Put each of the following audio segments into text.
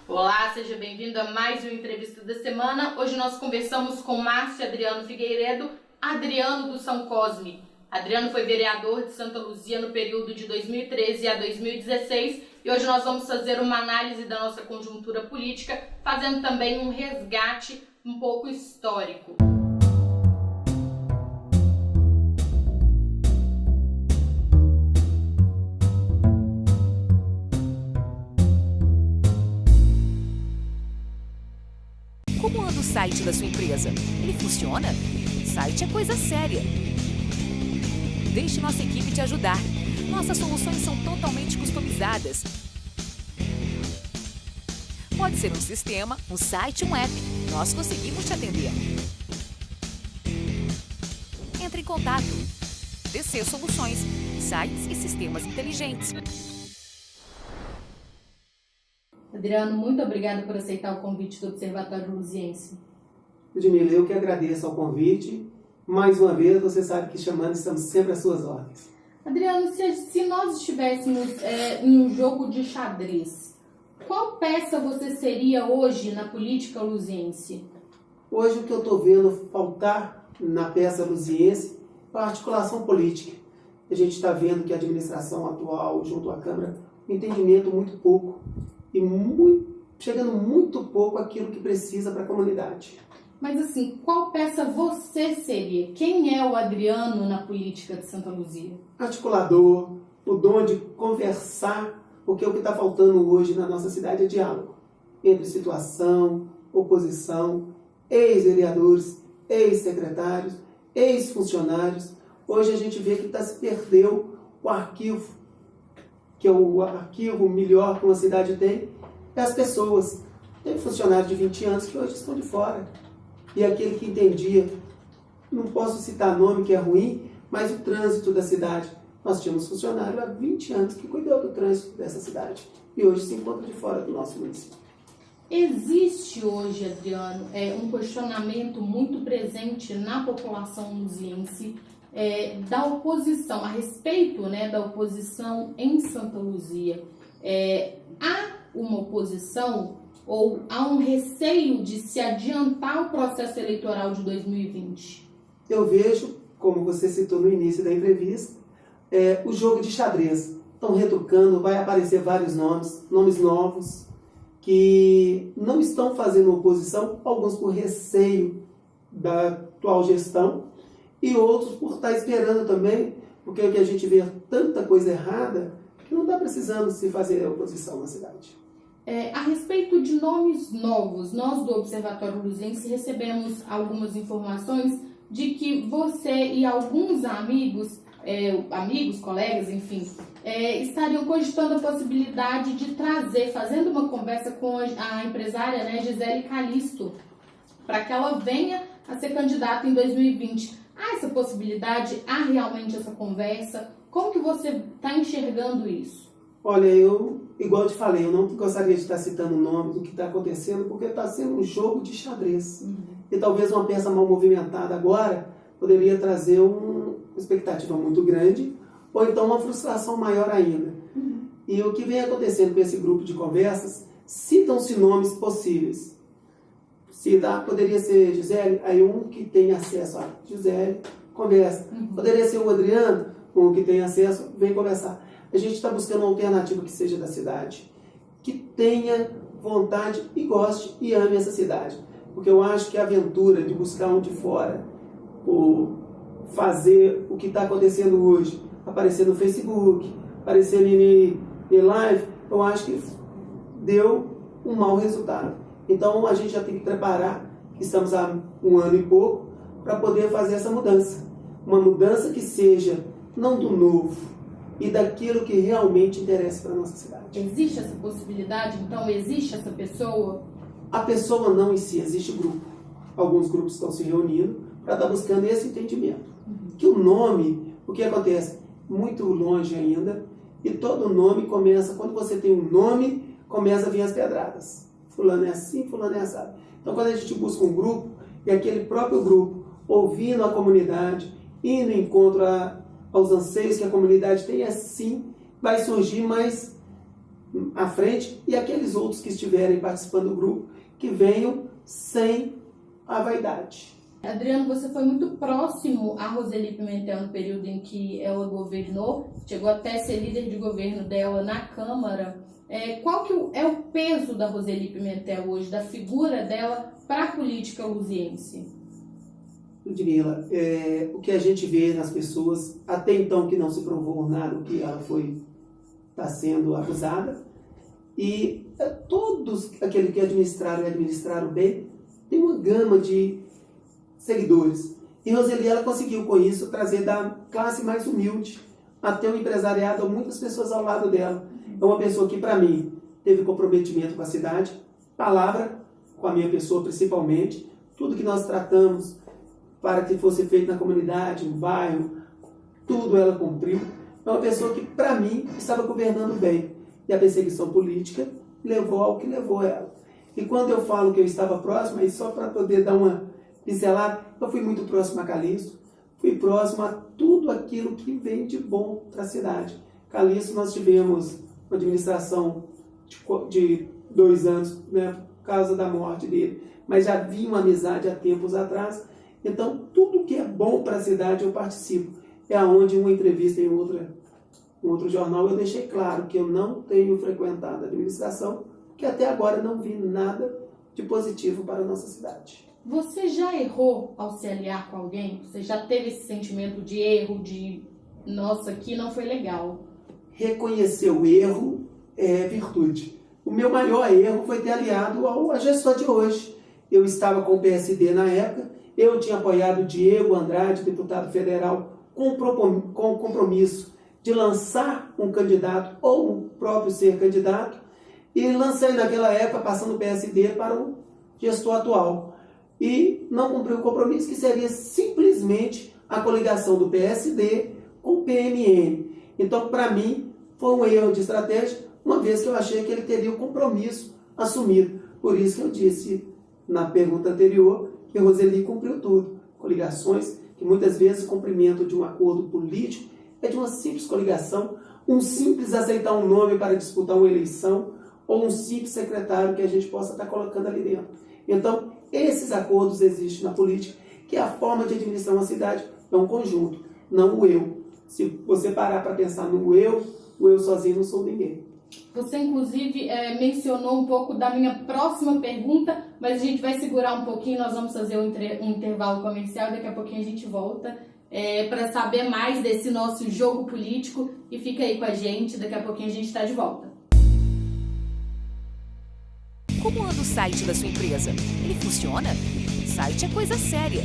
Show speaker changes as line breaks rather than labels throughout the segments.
Olá, seja bem-vindo a mais uma entrevista da semana. Hoje nós conversamos com Márcio Adriano Figueiredo, Adriano do São Cosme. Adriano foi vereador de Santa Luzia no período de 2013 a 2016 e hoje nós vamos fazer uma análise da nossa conjuntura política, fazendo também um resgate um pouco histórico.
Como anda o site da sua empresa? Ele funciona? Site é coisa séria. Deixe nossa equipe te ajudar. Nossas soluções são totalmente customizadas. Pode ser um sistema, um site, um app. Nós conseguimos te atender. Entre em contato. DC Soluções, sites e sistemas inteligentes.
Adriano, muito obrigada por aceitar o convite do Observatório Luziense.
Ludmila, eu que agradeço ao convite. Mais uma vez, você sabe que chamando estamos sempre às suas ordens.
Adriano, se nós estivéssemos em um jogo de xadrez, qual peça você seria hoje na política luziense?
Hoje o que eu estou vendo faltar na peça luziense é a articulação política. A gente está vendo que a administração atual, junto à Câmara, tem entendimento muito pouco e chegando muito pouco aquilo que precisa para a comunidade.
Mas assim, qual peça você seria? Quem é o Adriano na política de Santa Luzia?
Articulador, o dom de conversar, porque o que está faltando hoje na nossa cidade é diálogo entre situação, oposição, ex-vereadores, ex-secretários, ex-funcionários. Hoje a gente vê que se perdeu o arquivo, que é o arquivo melhor que uma cidade tem, é as pessoas. Tem funcionários de 20 anos que hoje estão de fora. E aquele que entendia, não posso citar nome que é ruim, mas o trânsito da cidade. Nós tínhamos funcionário há 20 anos que cuidou do trânsito dessa cidade e hoje se encontra de fora do nosso município.
Existe hoje, Adriano, um questionamento muito presente na população luziense da oposição, a respeito da oposição em Santa Luzia. Há uma oposição ou há um receio de se adiantar o processo eleitoral de 2020?
Eu vejo, como você citou no início da entrevista, o jogo de xadrez. Estão retrucando, vai aparecer vários nomes novos, que não estão fazendo oposição, alguns por receio da atual gestão, e outros por estar esperando também, porque a gente vê tanta coisa errada, que não está precisando se fazer oposição na cidade.
A respeito de nomes novos, nós do Observatório Luziense recebemos algumas informações de que você e alguns amigos, colegas, enfim, estariam cogitando a possibilidade de trazer, fazendo uma conversa com a empresária Gisele Calisto, para que ela venha a ser candidata em 2020. Há essa possibilidade? Há realmente essa conversa? Como que você está enxergando isso?
Olha, igual eu te falei, eu não gostaria de estar citando o nome do que está acontecendo, porque está sendo um jogo de xadrez. E talvez uma peça mal movimentada agora poderia trazer uma expectativa muito grande, ou então uma frustração maior ainda. E o que vem acontecendo com esse grupo de conversas, citam-se nomes possíveis. Poderia ser Gisele, aí um que tem acesso a Gisele, conversa. Poderia ser o Adriano, um que tem acesso, vem conversar. A gente está buscando uma alternativa que seja da cidade, que tenha vontade e goste e ame essa cidade. Porque eu acho que a aventura de buscar um de fora, por fazer o que está acontecendo hoje, aparecer no Facebook, aparecer em live, eu acho que deu um mau resultado. Então a gente já tem que preparar, que estamos há um ano e pouco, para poder fazer essa mudança. Uma mudança que seja não do novo, e daquilo que realmente interessa para a nossa cidade.
Existe essa possibilidade? Então, existe essa pessoa?
A pessoa não em si, existe grupo. Alguns grupos estão se reunindo para estar buscando esse entendimento. Que o nome, o que acontece? Muito longe ainda, e todo nome começa, quando você tem um nome, começa a vir as pedradas. Fulano é assim, fulano é assado. Então, quando a gente busca um grupo, e aquele próprio grupo, ouvindo a comunidade, indo em encontro aos anseios que a comunidade tem, assim vai surgir mais à frente e aqueles outros que estiverem participando do grupo que venham sem a vaidade.
Adriano, você foi muito próximo a Roseli Pimentel no período em que ela governou, chegou até ser líder de governo dela na Câmara. Qual que é o peso da Roseli Pimentel hoje, da figura dela para a política luziense?
Ludmila, o que a gente vê nas pessoas, até então que não se provou nada, que ela está sendo acusada, e todos aqueles que administraram e administraram bem, tem uma gama de seguidores. E Roseli, ela conseguiu com isso trazer da classe mais humilde até o empresariado, muitas pessoas ao lado dela. É uma pessoa que, para mim, teve comprometimento com a cidade, palavra com a minha pessoa principalmente, tudo que nós tratamos para que fosse feito na comunidade, no bairro, tudo ela cumpriu. É uma pessoa que, para mim, estava governando bem. E a perseguição política levou ao que levou ela. E quando eu falo que eu estava próximo, aí só para poder dar uma pincelada, eu fui muito próximo a Calixto, fui próximo a tudo aquilo que vem de bom para a cidade. Calixto, nós tivemos uma administração de 2 anos, né, por causa da morte dele, mas já havia uma amizade há tempos atrás. Então, tudo que é bom para a cidade eu participo. É onde uma entrevista em um outro jornal eu deixei claro que eu não tenho frequentado a administração, que até agora não vi nada de positivo para a nossa cidade.
Você já errou ao se aliar com alguém? Você já teve esse sentimento de erro, de nossa, aqui não foi legal?
Reconhecer o erro é virtude. O meu maior erro foi ter aliado à gestão de hoje. Eu estava com o PSD na época, eu tinha apoiado o Diego Andrade, deputado federal, com compromisso de lançar um candidato ou o próprio ser candidato, e lancei naquela época, passando o PSD para o gestor atual. E não cumpriu o compromisso, que seria simplesmente a coligação do PSD com o PMN. Então, para mim, foi um erro de estratégia, uma vez que eu achei que ele teria o compromisso assumido. Por isso que eu disse na pergunta anterior que Roseli cumpriu tudo. Coligações, que muitas vezes o cumprimento de um acordo político é de uma simples coligação, um simples aceitar um nome para disputar uma eleição, ou um simples secretário que a gente possa estar colocando ali dentro. Então, esses acordos existem na política, que a forma de administrar uma cidade é um conjunto, não o eu. Se você parar para pensar no o eu sozinho não sou ninguém.
Você, inclusive, mencionou um pouco da minha próxima pergunta, mas a gente vai segurar um pouquinho, nós vamos fazer um intervalo comercial, daqui a pouquinho a gente volta para saber mais desse nosso jogo político, e fica aí com a gente, daqui a pouquinho a gente está de volta.
Como anda o site da sua empresa? Ele funciona? Site é coisa séria.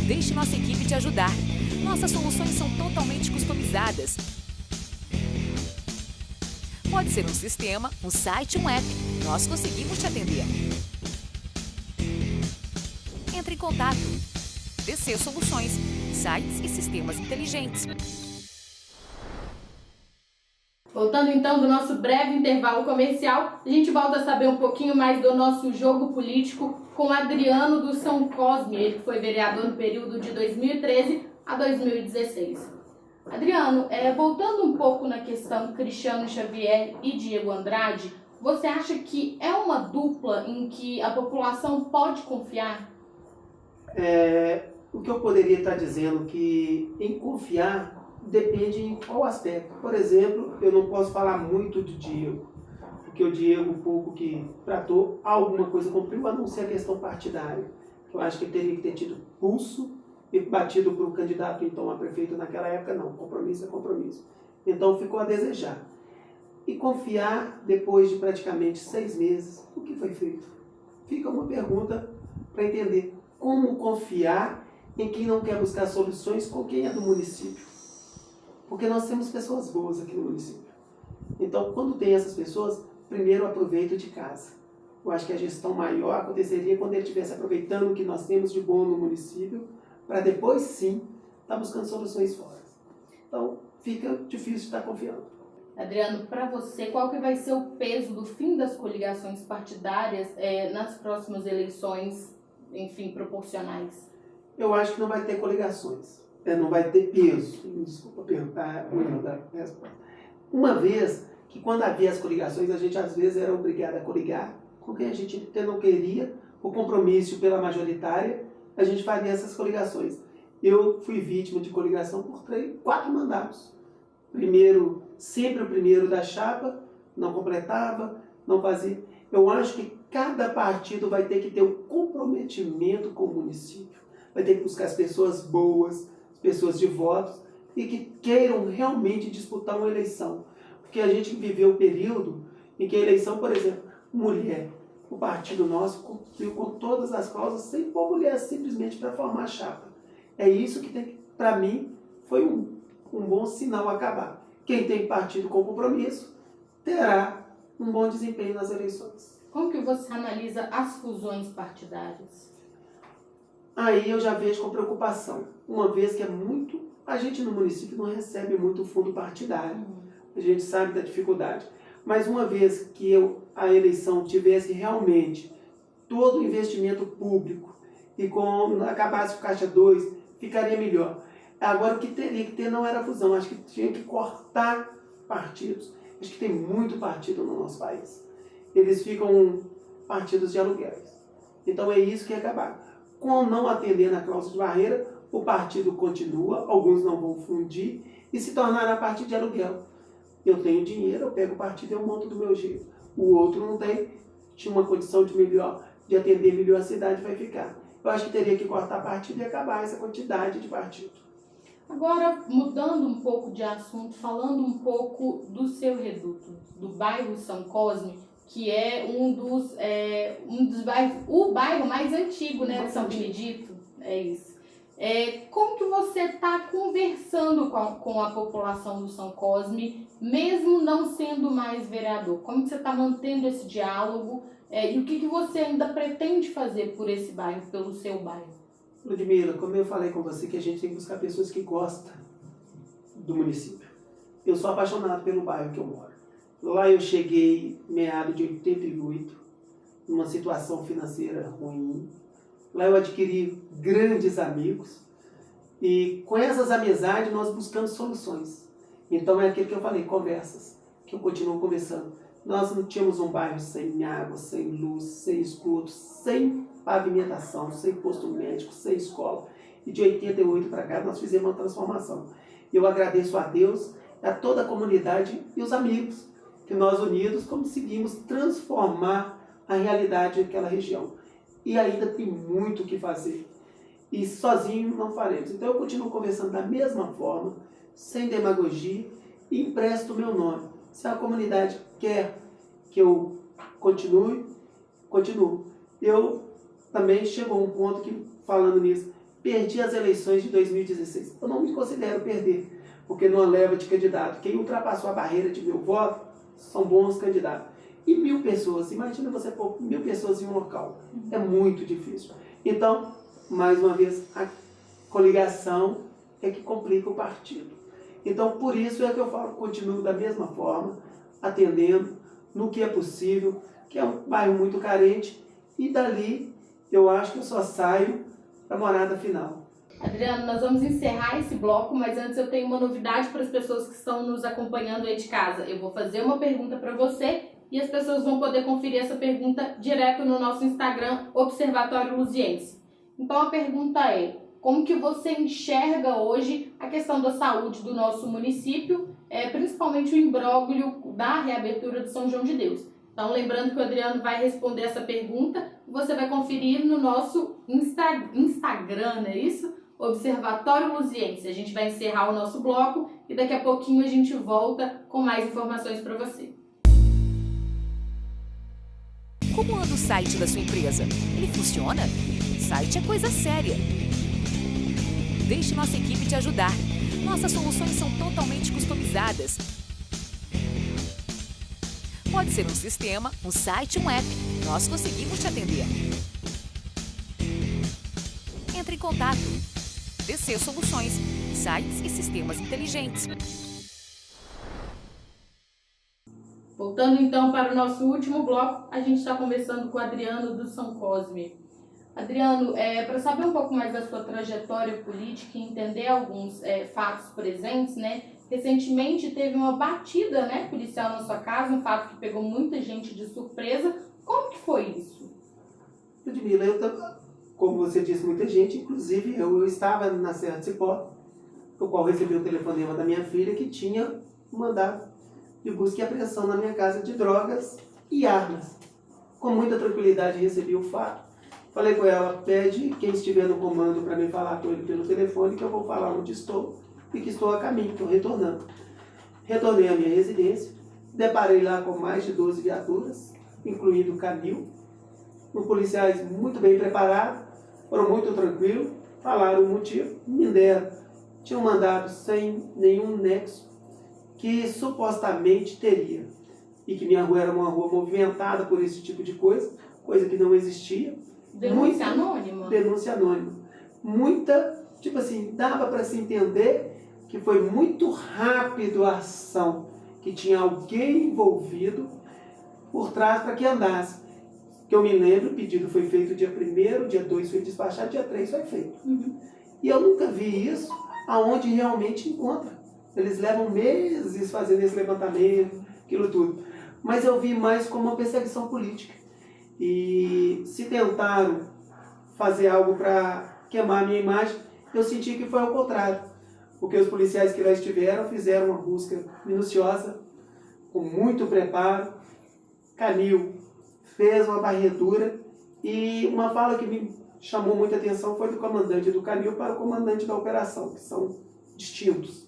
Deixe nossa equipe te ajudar. Nossas soluções são totalmente customizadas. Pode ser um sistema, um site, um app. Nós conseguimos te atender. Entre em contato. DC Soluções, sites e sistemas inteligentes.
Voltando então do nosso breve intervalo comercial, a gente volta a saber um pouquinho mais do nosso jogo político com Adriano do São Cosme, ele que foi vereador no período de 2013 a 2016. Adriano, voltando um pouco na questão Cristiano Xavier e Diego Andrade, você acha que é uma dupla em que a população pode confiar?
O que eu poderia estar dizendo que em confiar depende em qual aspecto. Por exemplo, eu não posso falar muito de Diego, porque o Diego, pouco que tratou, alguma coisa cumpriu, a não ser a questão partidária. Eu acho que ele teria que ter tido pulso e batido para o candidato então a prefeito naquela época. Não, compromisso é compromisso. Então ficou a desejar. E confiar depois de praticamente 6 meses, o que foi feito? Fica uma pergunta para entender como confiar em quem não quer buscar soluções com quem é do município. Porque nós temos pessoas boas aqui no município. Então, quando tem essas pessoas, primeiro aproveito de casa. Eu acho que a gestão maior aconteceria quando ele estivesse aproveitando o que nós temos de bom no município, para depois sim estar buscando soluções fora. Então, fica difícil de estar confiando.
Adriano, para você, qual que vai ser o peso do fim das coligações partidárias nas próximas eleições, enfim, proporcionais?
Eu acho que não vai ter coligações. Não vai ter peso. Desculpa perguntar, da resposta. Uma vez que quando havia as coligações, a gente às vezes era obrigado a coligar com quem a gente não queria, o compromisso pela majoritária, a gente fazia essas coligações. Eu fui vítima de coligação por 4 mandatos. Primeiro, sempre o primeiro da chapa, não completava, não fazia. Eu acho que cada partido vai ter que ter um comprometimento com o município. Vai ter que buscar as pessoas boas, as pessoas de votos, e que queiram realmente disputar uma eleição. Porque a gente viveu um período em que a eleição, por exemplo, mulher, o partido nosso cumpriu com todas as causas sem pôr mulher simplesmente para formar a chapa. É isso que tem, para mim, foi um bom sinal acabar. Quem tem partido com compromisso terá um bom desempenho nas eleições.
Como que você analisa as fusões partidárias?
Aí eu já vejo com preocupação, uma vez que a gente no município não recebe muito fundo partidário, a gente sabe da dificuldade, mas uma vez que a eleição tivesse realmente todo o investimento público e acabasse o Caixa 2, ficaria melhor. Agora o que teria que ter não era fusão, acho que tinha que cortar partidos. Acho que tem muito partido no nosso país. Eles ficam partidos de aluguéis. Então é isso que ia acabar. Com não atender na cláusula de barreira, o partido continua, alguns não vão fundir e se tornará partido de aluguel. Eu tenho dinheiro, eu pego o partido e eu monto do meu jeito. O outro não tem, tinha uma condição de atender melhor a cidade, vai ficar. Eu acho que teria que cortar partido e acabar essa quantidade de partido.
Agora, mudando um pouco de assunto, falando um pouco do seu reduto, do bairro São Cosme, que é um dos bairros, o bairro mais antigo, né, de São Benedito, é isso. Como que você está conversando com a população do São Cosme, mesmo não sendo mais vereador? Como que você está mantendo esse diálogo e o que você ainda pretende fazer por esse bairro, pelo seu bairro?
Ludmila, como eu falei com você, que a gente tem que buscar pessoas que gostam do município. Eu sou apaixonado pelo bairro que eu moro. Lá eu cheguei meado de 88, numa situação financeira ruim. Lá eu adquiri grandes amigos e com essas amizades nós buscamos soluções. Então é aquilo que eu falei, conversas, que eu continuo conversando. Nós não tínhamos um bairro sem água, sem luz, sem esgoto, sem pavimentação, sem posto médico, sem escola. E de 88 para cá nós fizemos uma transformação. Eu agradeço a Deus, a toda a comunidade e os amigos, que nós unidos conseguimos transformar a realidade daquela região. E ainda tem muito o que fazer. E sozinho não faremos. Então eu continuo conversando da mesma forma, sem demagogia, e empresto o meu nome. Se a comunidade quer que eu continue, continuo. Eu também chegou a um ponto que, falando nisso, perdi as eleições de 2016. Eu não me considero perder, porque numa leva de candidato, quem ultrapassou a barreira de 1000 votos são bons candidatos. E 1000 pessoas, imagina você pôr 1000 pessoas em um local. É muito difícil. Então, mais uma vez, a coligação é que complica o partido. Então, por isso é que eu falo, continuo da mesma forma, atendendo no que é possível, que é um bairro muito carente, e dali eu acho que eu só saio para a morada final.
Adriano, nós vamos encerrar esse bloco, mas antes eu tenho uma novidade para as pessoas que estão nos acompanhando aí de casa. Eu vou fazer uma pergunta para você e as pessoas vão poder conferir essa pergunta direto no nosso Instagram, Observatório Luziense. Então a pergunta é: como que você enxerga hoje a questão da saúde do nosso município, principalmente o imbróglio da reabertura de São João de Deus? Então, lembrando que o Adriano vai responder essa pergunta, você vai conferir no nosso Instagram, não é isso? Observatório Luziense. A gente vai encerrar o nosso bloco e daqui a pouquinho a gente volta com mais informações para você.
Como anda o site da sua empresa? Ele funciona? Site é coisa séria. Deixe nossa equipe te ajudar. Nossas soluções são totalmente customizadas. Pode ser um sistema, um site, um app. Nós conseguimos te atender. Entre em contato. DC Soluções, sites e sistemas inteligentes.
Voltando então para o nosso último bloco, a gente está conversando com o Adriano do São Cosme. Adriano, para saber um pouco mais da sua trajetória política e entender alguns fatos presentes, né? recentemente teve uma batida, né, policial na sua casa, um fato que pegou muita gente de surpresa. Como que foi isso?
Ludmila, como você disse, muita gente, inclusive eu estava na Serra de Cipó, o qual recebi o telefonema da minha filha que tinha um mandado de busca e apreensão na minha casa de drogas e armas. Com muita tranquilidade recebi o fato. Falei com ela, pede quem estiver no comando para me falar com ele pelo telefone, que eu vou falar onde estou e que estou a caminho, estou retornando. Retornei à minha residência, deparei lá com mais de 12 viaturas, incluindo o canil, com policiais muito bem preparados, foram muito tranquilos, falaram o motivo, me deram. Tinham mandado sem nenhum nexo que supostamente teria. E que minha rua era uma rua movimentada por esse tipo de coisa que não existia.
Denúncia anônima?
Denúncia anônima. Muita, tipo assim, dava para se entender que foi muito rápido a ação, que tinha alguém envolvido por trás para que andasse. Que eu me lembro, o pedido foi feito dia 1º, dia 2 foi despachado, dia 3 foi feito. E eu nunca vi isso aonde realmente encontra. Eles levam meses fazendo esse levantamento, aquilo tudo. Mas eu vi mais como uma perseguição política. E se tentaram fazer algo para queimar a minha imagem, eu senti que foi ao contrário. Porque os policiais que lá estiveram fizeram uma busca minuciosa, com muito preparo. Canil fez uma varredura e uma fala que me chamou muita atenção foi do comandante do Canil para o comandante da operação, que são distintos.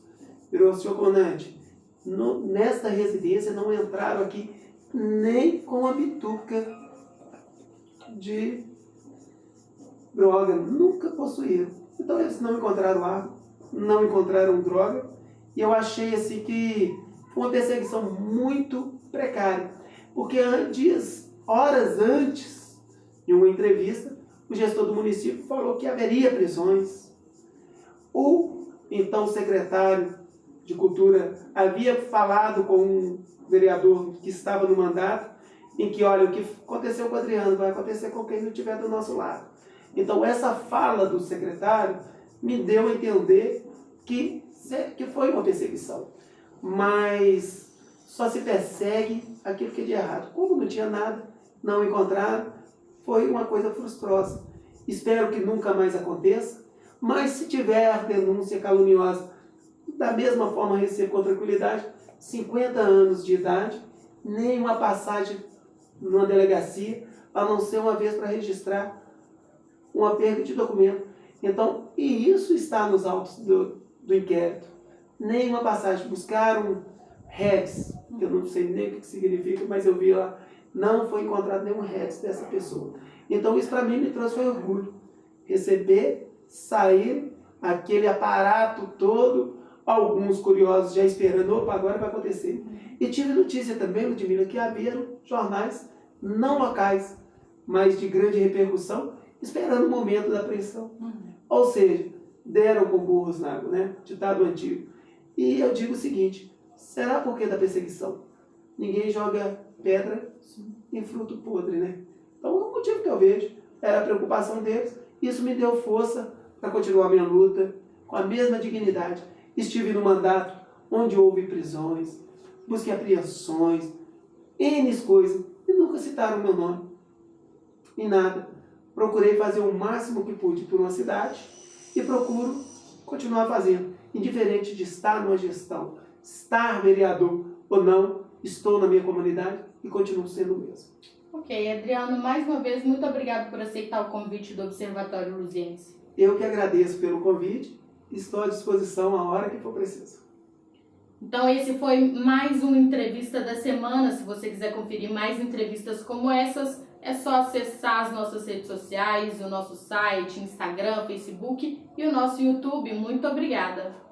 Virou, senhor comandante, nesta residência não entraram aqui nem com a bituca de droga, nunca possuíram. Então eles não encontraram arma, não encontraram droga, e eu achei assim que foi uma perseguição muito precária, porque horas antes, em uma entrevista, o gestor do município falou que haveria prisões. O então secretário de Cultura havia falado com um vereador que estava no mandato, em que, olha, o que aconteceu com o Adriano vai acontecer com quem não estiver do nosso lado. Então, essa fala do secretário me deu a entender que foi uma perseguição. Mas só se persegue aquilo que é de errado. Como não tinha nada, não encontraram, foi uma coisa frustrosa. Espero que nunca mais aconteça, mas se tiver denúncia caluniosa, da mesma forma recebo com tranquilidade, 50 anos de idade, nem uma passagem numa delegacia, a não ser uma vez para registrar uma perda de documento. Então, e isso está nos autos do inquérito. Nem uma passagem. Buscaram REDS, que eu não sei nem o que significa, mas eu vi lá, não foi encontrado nenhum REDS dessa pessoa. Então, isso para mim me trouxe orgulho. Receber, sair, aquele aparato todo, alguns curiosos já esperando, opa, agora vai acontecer. E tive notícia também, Ludmila, que havia jornais não locais, mas de grande repercussão, esperando o momento da apreensão. Ou seja, deram com burros na água, né? Ditado antigo. E eu digo o seguinte, será por que da perseguição? Ninguém joga pedra em fruto podre, né? Então, o motivo que eu vejo era a preocupação deles. Isso me deu força para continuar minha luta com a mesma dignidade. Estive no mandato onde houve prisões, busquei apreensões, N coisas, e nunca citaram o meu nome. Em nada. Procurei fazer o máximo que pude por uma cidade e procuro continuar fazendo. Indiferente de estar numa gestão, estar vereador ou não, estou na minha comunidade e continuo sendo o mesmo.
Ok, Adriano, mais uma vez, muito obrigado por aceitar o convite do Observatório Luziense.
Eu que agradeço pelo convite, estou à disposição a hora que for preciso.
Então esse foi mais uma entrevista da semana. Se você quiser conferir mais entrevistas como essas, é só acessar as nossas redes sociais, o nosso site, Instagram, Facebook e o nosso YouTube. Muito obrigada!